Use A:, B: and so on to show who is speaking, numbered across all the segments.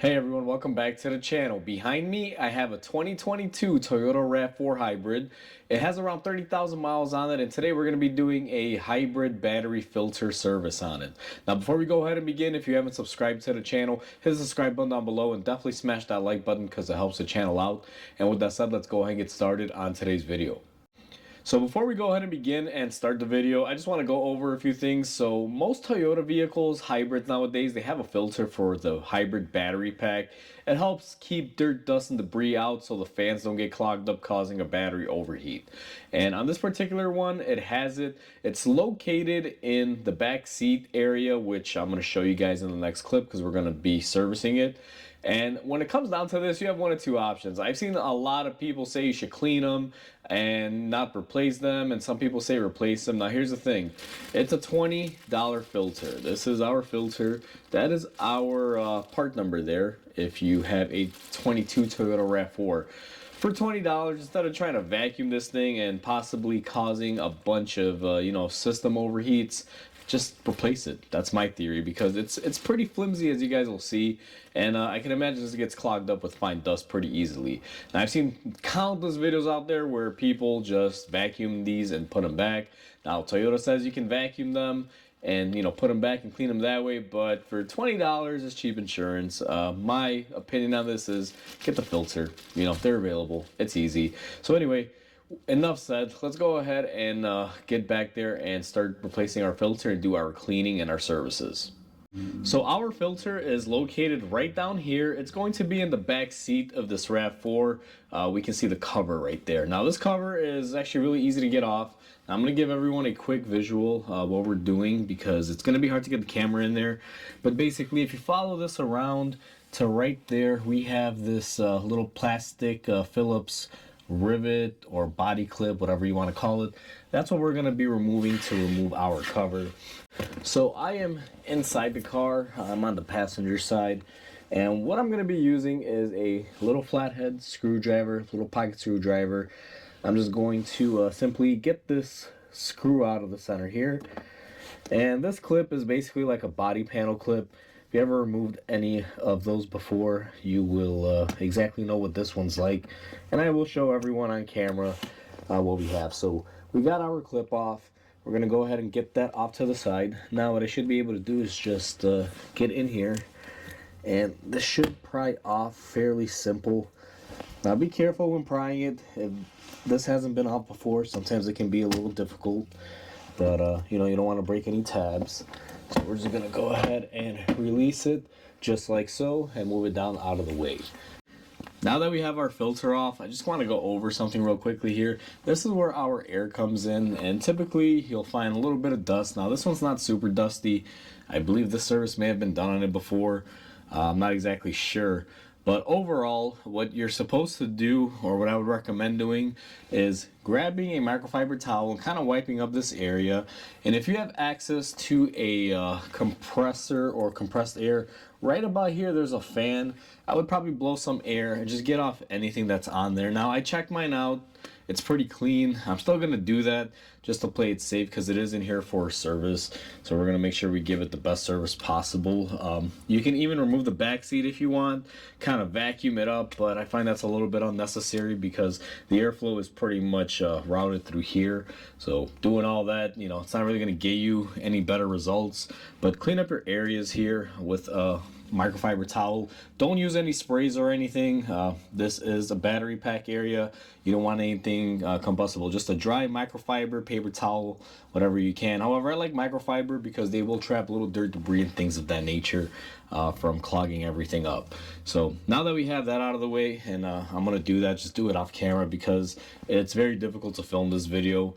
A: Hey everyone, welcome back to the channel. Behind me, I have a 2022 Toyota Rav4 hybrid. It has around 30,000 miles on it, and today we're going to be doing a hybrid battery filter service on it. Now, before we go ahead and begin, if you haven't subscribed to the channel, hit the subscribe button down below and definitely smash that like button because it helps the channel out. And with that said, let's go ahead and get started on today's video. So before we go ahead and begin and start the video, I just want to go over a few things. So most Toyota vehicles, hybrids nowadays, they have a filter for the hybrid battery pack. It helps keep dirt, dust, and debris out so the fans don't get clogged up, causing a battery overheat. And on this particular one, it has it. It's located in the back seat area, which I'm going to show you guys in the next clip because we're going to be servicing it. And when it comes down to this, you have one of two options. I've seen a lot of people say you should clean them and not replace them, and some people say replace them. Now here's the thing, it's a $20 filter. This is our filter. That is our part number there if you have a 22 Toyota Rav4. For $20, instead of trying to vacuum this thing and possibly causing a bunch of system overheats, just replace it. That's my theory, because it's pretty flimsy, as you guys will see, and I can imagine this gets clogged up with fine dust pretty easily. Now, I've seen countless videos out there where people just vacuum these and put them back. Now, Toyota says you can vacuum them and put them back and clean them that way, but for $20 it's cheap insurance. My opinion on this is get the filter. They're available. It's easy. So anyway, enough said. Let's go ahead and get back there and start replacing our filter and do our cleaning and our services. So our filter is located right down here. It's going to be in the back seat of this RAV4. We can see the cover right there. Now this cover is actually really easy to get off. Now, I'm going to give everyone a quick visual of what we're doing because it's going to be hard to get the camera in there. But basically, if you follow this around to right there, we have this little plastic Phillips rivet or body clip, whatever you want to call it. That's what we're going to be removing to remove our cover. So I am inside the car. I'm on the passenger side, and what I'm going to be using is a little flathead screwdriver, little pocket screwdriver. I'm just going to simply get this screw out of the center here, and this clip is basically like a body panel clip. If you ever removed any of those before, you will exactly know what this one's like, and I will show everyone on camera what we have. So we got our clip off. We're going to go ahead and get that off to the side. Now what I should be able to do is just get in here, and this should pry off fairly simple. Now be careful when prying it. If this hasn't been off before, sometimes it can be a little difficult, but you don't want to break any tabs. So we're just going to go ahead and release it just like so and move it down out of the way. Now that we have our filter off, I just want to go over something real quickly here. This is where our air comes in, and typically you'll find a little bit of dust. Now this one's not super dusty. I believe this service may have been done on it before. I'm not exactly sure. But overall, what you're supposed to do, or what I would recommend doing, is grabbing a microfiber towel and kind of wiping up this area. And if you have access to a compressor or compressed air, right about here there's a fan. I would probably blow some air and just get off anything that's on there. Now I checked mine out. It's pretty clean. I'm still going to do that just to play it safe because it is in here for service. So we're going to make sure we give it the best service possible. You can even remove the back seat if you want, kind of vacuum it up, but I find that's a little bit unnecessary because the airflow is pretty much routed through here. So doing all that, it's not really going to get you any better results. But clean up your areas here with microfiber towel. Don't use any sprays or anything. This is a battery pack area. You don't want anything combustible. Just a dry microfiber, paper towel, whatever you can. However, I like microfiber because they will trap little dirt, debris, and things of that nature from clogging everything up. So now that we have that out of the way, and I'm gonna do that, just do it off camera because it's very difficult to film this video.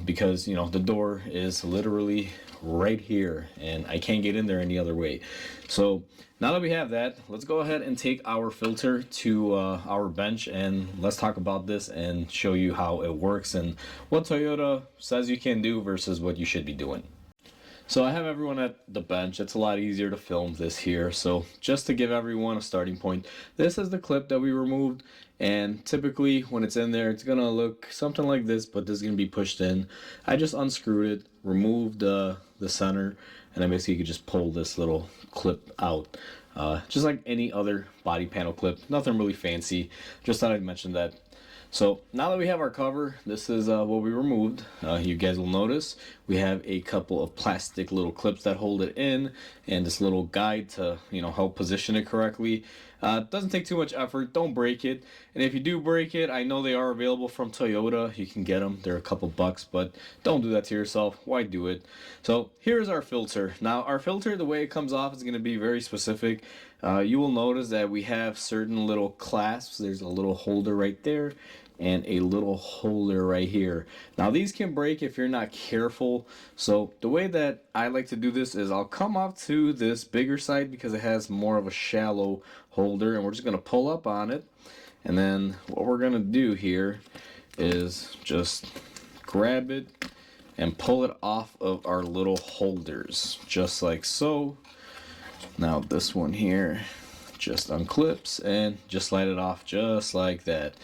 A: Because the door is literally right here and I can't get in there any other way. So now that we have that, let's go ahead and take our filter to our bench, and let's talk about this and show you how it works and what Toyota says you can do versus what you should be doing. So I have everyone at the bench. It's a lot easier to film this here. So just to give everyone a starting point, this is the clip that we removed, and typically when it's in there, it's gonna look something like this, but this is gonna be pushed in. I just unscrewed it, removed the center, and I basically could just pull this little clip out. just like any other body panel clip. Nothing really fancy. Just thought I'd mention that. So now that we have our cover, this is what we removed. You guys will notice we have a couple of plastic little clips that hold it in, and this little guide to help position it correctly. Doesn't take too much effort. Don't break it. And if you do break it, I know they are available from Toyota. You can get them. They're a couple bucks, but don't do that to yourself. Why do it? So here's our filter. Now our filter, the way it comes off is going to be very specific. You will notice that we have certain little clasps. There's a little holder right there and a little holder right here. Now these can break if you're not careful. So the way that I like to do this is I'll come up to this bigger side because it has more of a shallow holder, and we're just going to pull up on it. And then what we're going to do here is just grab it and pull it off of our little holders, just like so. Now this one here just unclips and just slide it off just like that.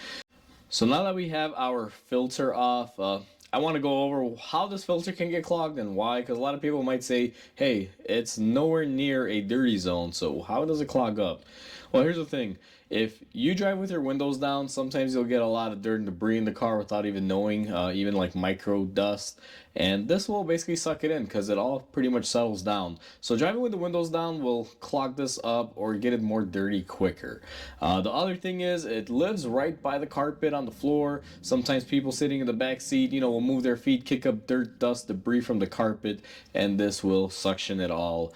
A: So now that we have our filter off, I want to go over how this filter can get clogged and why, because a lot of people might say, hey, it's nowhere near a dirty zone, so how does it clog up? Well, here's the thing. If you drive with your windows down, sometimes you'll get a lot of dirt and debris in the car without even knowing, even like micro dust. And this will basically suck it in because it all pretty much settles down. So driving with the windows down will clog this up or get it more dirty quicker. The other thing is it lives right by the carpet on the floor. Sometimes people sitting in the back seat, will move their feet, kick up dirt, dust, debris from the carpet, and this will suction it all.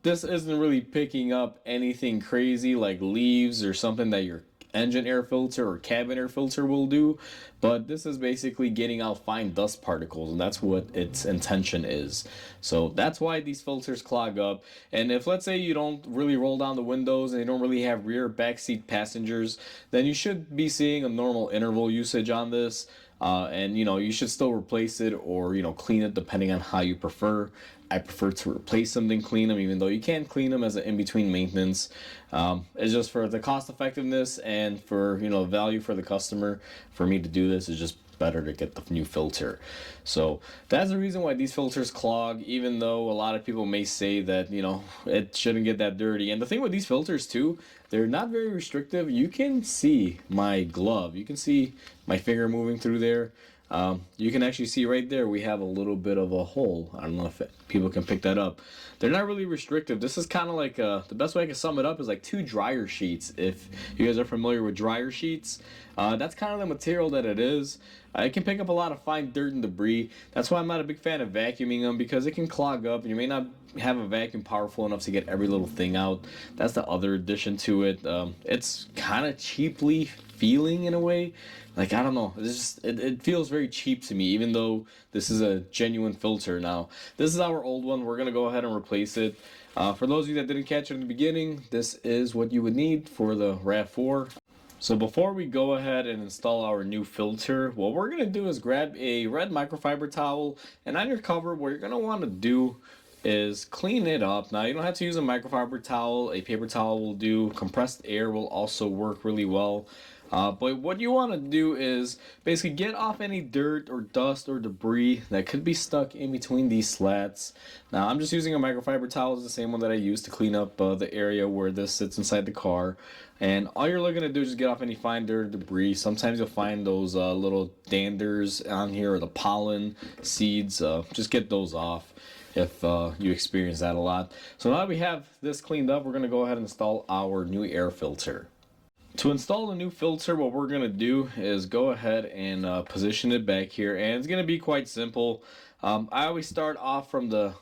A: This isn't really picking up anything crazy like leaves or something that your engine air filter or cabin air filter will do, but this is basically getting out fine dust particles, and that's what its intention is. So that's why these filters clog up. And if, let's say, you don't really roll down the windows and you don't really have rear backseat passengers, then you should be seeing a normal interval usage on this. And you should still replace it or clean it depending on how you prefer. I prefer to replace them than clean them, even though you can clean them as an in-between maintenance. It's just for the cost effectiveness and for value for the customer. For me to do this is just better to get the new filter. So that's the reason why these filters clog, even though a lot of people may say that it shouldn't get that dirty. And the thing with these filters too, they're not very restrictive. You can see my glove, you can see my finger moving through there. You can actually see right there we have a little bit of a hole. I don't know if people can pick that up. They're not really restrictive. This is kind of like the best way I can sum it up is like two dryer sheets. If you guys are familiar with dryer sheets, that's kind of the material that it is. It can pick up a lot of fine dirt and debris. That's why I'm not a big fan of vacuuming them, because it can clog up and you may not have a vacuum powerful enough to get every little thing out. That's the other addition to it. It's kind of cheaply feeling in a way. Like, I don't know, it feels very cheap to me, even though this is a genuine filter. Now this is our old one. We're gonna go ahead and replace it. For those of you that didn't catch it in the beginning, this is what you would need for the Rav4. So before we go ahead and install our new filter, what we're gonna do is grab a red microfiber towel, and on your cover, what you're gonna want to do is clean it up. Now you don't have to use a microfiber towel. A paper towel will do. Compressed air will also work really well. But what you want to do is basically get off any dirt or dust or debris that could be stuck in between these slats. Now I'm just using a microfiber towel. It's the same one that I use to clean up the area where this sits inside the car. And all you're looking to do is just get off any fine dirt or debris. Sometimes you'll find those little danders on here or the pollen seeds. Just get those off if you experience that a lot. So now that we have this cleaned up, we're going to go ahead and install our new air filter. To install the new filter, what we're going to do is go ahead and position it back here, and it's going to be quite simple. I always start off from the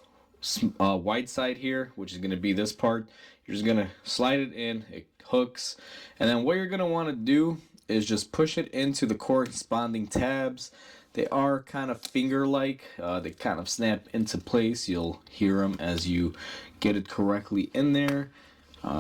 A: white side here, which is going to be this part. You're just going to slide it in, it hooks, and then what you're going to want to do is just push it into the corresponding tabs. They are kind of finger-like. They kind of snap into place. You'll hear them as you get it correctly in there.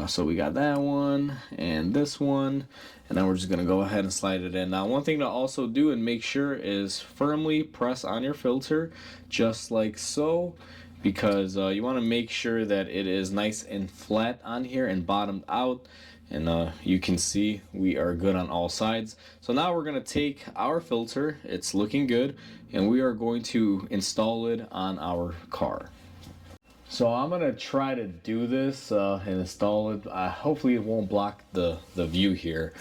A: So we got that one and this one, and then we're just gonna go ahead and slide it in. Now one thing to also do and make sure is firmly press on your filter just like so, because you want to make sure that it is nice and flat on here and bottomed out. And you can see we are good on all sides. So now we're going to take our filter, it's looking good, and we are going to install it on our car. So I'm gonna try to do this and install it. Hopefully it won't block the view here.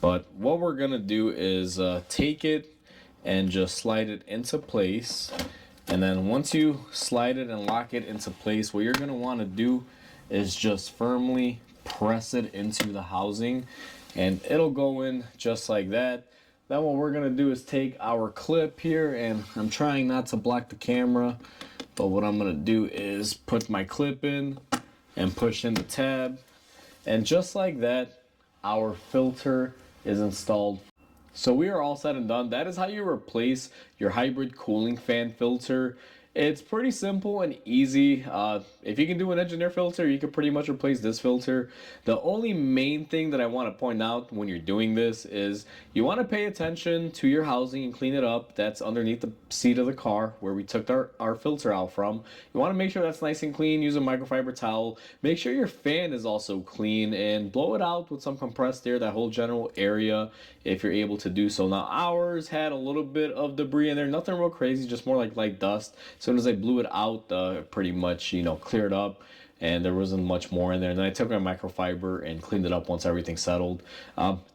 A: But what we're gonna do is take it and just slide it into place. And then once you slide it and lock it into place, what you're gonna wanna do is just firmly press it into the housing and it'll go in just like that. Then what we're gonna do is take our clip here, and I'm trying not to block the camera, but what I'm gonna do is put my clip in and push in the tab. And just like that, our filter is installed. So we are all said and done. That is how you replace your hybrid cooling fan filter. It's pretty simple and easy. If you can do an engineer filter, you can pretty much replace this filter. The only main thing that I want to point out when you're doing this is you want to pay attention to your housing and clean it up. That's underneath the seat of the car where we took our filter out from. You want to make sure that's nice and clean. Use a microfiber towel. Make sure your fan is also clean and blow it out with some compressed air, that whole general area, if you're able to do so. Now ours had a little bit of debris in there, nothing real crazy, just more like light dust. As soon as I blew it out, pretty much, cleared up, and there wasn't much more in there. And then I took my microfiber and cleaned it up once everything settled.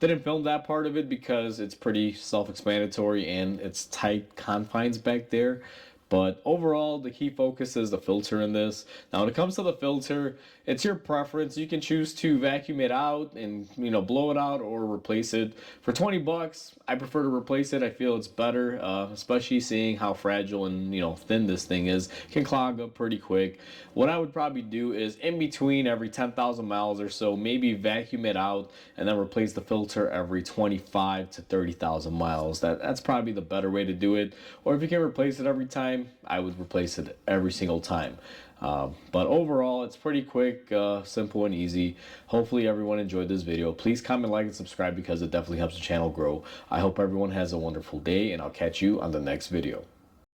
A: Didn't film that part of it because it's pretty self-explanatory and it's tight confines back there. But overall, the key focus is the filter in this. Now, when it comes to the filter, it's your preference. You can choose to vacuum it out and, blow it out or replace it. For 20 bucks, I prefer to replace it. I feel it's better, especially seeing how fragile and, thin this thing is. It can clog up pretty quick. What I would probably do is in between every 10,000 miles or so, maybe vacuum it out and then replace the filter every 25 to 30,000 miles. That's probably the better way to do it. Or if you can replace it every time, I would replace it every single time. But overall, it's pretty quick, simple, and easy. Hopefully everyone enjoyed this video. Please comment, like, and subscribe because it definitely helps the channel grow. I hope everyone has a wonderful day, and I'll catch you on the next video.